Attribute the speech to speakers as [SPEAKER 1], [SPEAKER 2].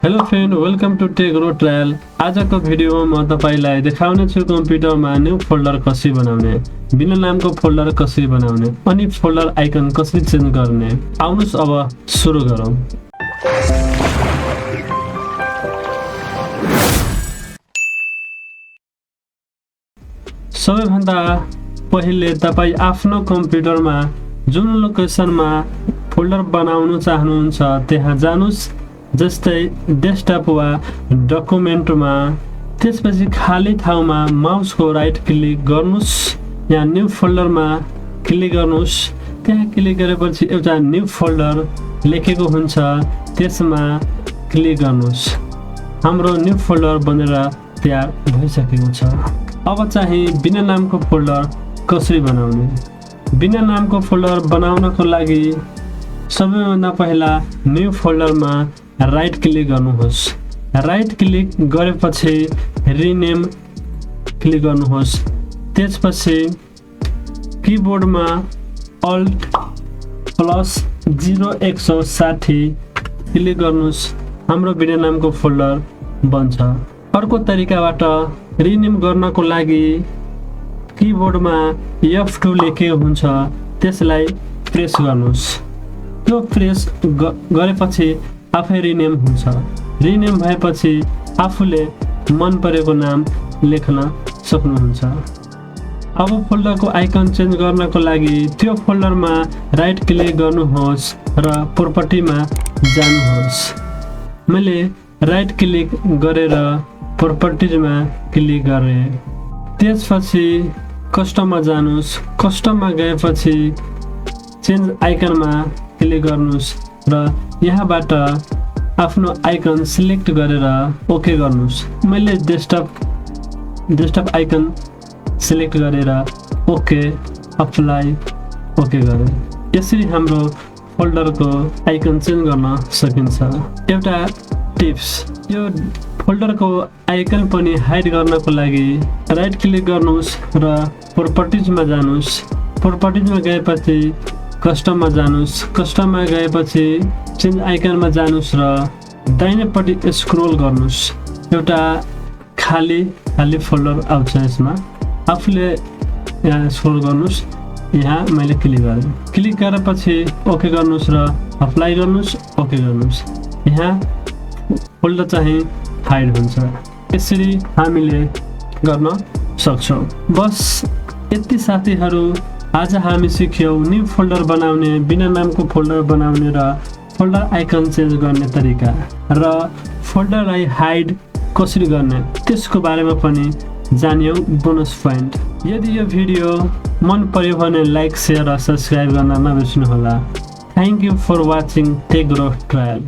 [SPEAKER 1] Hello friend, welcome to tech row trial. आजको भिडियोमा म तपाईलाई देखाउने छु कम्प्युटरमा न्यू फोल्डर कसरी बनाउने, बिना नामको फोल्डर कसरी बनाउने अनि फोल्डर आइकन कसरी चेन्ज गर्ने। आउनुस् अब सुरु गरौँ। सबैभन्दा पहिले तपाई आफ्नो कम्प्युटरमा जुन लोकेसनमा फोल्डर बनाउन चाहनुहुन्छ त्यहाँ जानुस्, जस्तै डेस्कटप वा डकुमेन्टमा। त्यसपछि खाली ठाउँमा माउसको राइट क्लिक गर्नुस्, यहाँ न्यू फोल्डरमा क्लिक गर्नुस्। त्यहाँ क्लिक गरेपछि एउटा न्यू फोल्डर लेखेको हुन्छ, त्यसमा क्लिक गर्नुस्। हाम्रो न्यू फोल्डर बनेर तयार भइसकेको छ। अब चाहिँ बिना नामको फोल्डर कसरी बनाउने। बिना नामको फोल्डर बनाउनको लागि सबैभन्दा पहिला न्यू फोल्डरमा राइट क्लिक गर्नुहोस्। राइट क्लिक गरेपछि रिनेम क्लिक गर्नुहोस्। त्यसपछि किबोर्डमा अल्ट प्लस 0160 क्लिक गर्नुहोस्। हाम्रो बिना नामको फोल्डर बन्छ। अर्को तरिकाबाट रिनेम गर्नको लागि किबोर्डमा F2 लेखेको हुन्छ, त्यसलाई प्रेस गर्नुहोस्। त्यो प्रेस गरेपछि आफै रिनेम हुन्छ। रिनेम भएपछि आफूले मन परेको नाम लेख्न सक्नुहुन्छ। अब फोल्डरको आइकन चेन्ज गर्नको लागि त्यो फोल्डरमा राइट क्लिक गर्नुहोस् र प्रोपर्टीमा जानुहोस्। मैले राइट क्लिक गरेर प्रोपर्टीजमा क्लिक गरेँ। त्यसपछि कस्टममा जानुहोस्। कस्टममा गएपछि चेन्ज आइकनमा क्लिक गर्नुहोस् र यहाँबाट आफ्नो आइकन सिलेक्ट गरेर ओके गर्नुहोस्। मैले डेस्कटप आइकन सिलेक्ट गरेर ओके अप्लाई ओके गरेँ। यसरी हाम्रो फोल्डरको आइकन चेन्ज गर्न सकिन्छ। एउटा टिप्स, यो फोल्डरको आइकन पनि हाइड गर्नको लागि राइट क्लिक गर्नुहोस् र प्रोपर्टिजमा जानुहोस्। प्रोपर्टिजमा गएपछि कस्टममा जानुहोस्। कस्टममा गएपछि चेन्ज आइकनमा जानुहोस् र दाहिनेपट्टि स्क्रोल गर्नुहोस्। एउटा खाली फोल्डर आउँछ। यसमा आफूले यहाँ स्क्रोल गर्नुहोस्। यहाँ मैले क्लिक गरेँ। क्लिक गरेपछि ओके गर्नुहोस् र अप्लाई गर्नुहोस्, ओके गर्नुहोस्। यहाँ फोल्डर चाहिँ हाइड हुन्छ। यसरी हामीले गर्न सक्छौँ। बस यति साथीहरू, आज हामी सिक्यौँ न्यू फोल्डर बनाउने, बिना नामको फोल्डर बनाउने र फोल्डर आइकन चेन्ज गर्ने तरिका र फोल्डरलाई हाइड कसरी गर्ने त्यसको बारेमा पनि जान्यौँ। Bonus point. यदि यो भिडियो मन पर्यो भने लाइक, सेयर र सब्सक्राइब गर्न नबिर्सनुहोला। Thank you for watching tech row trial.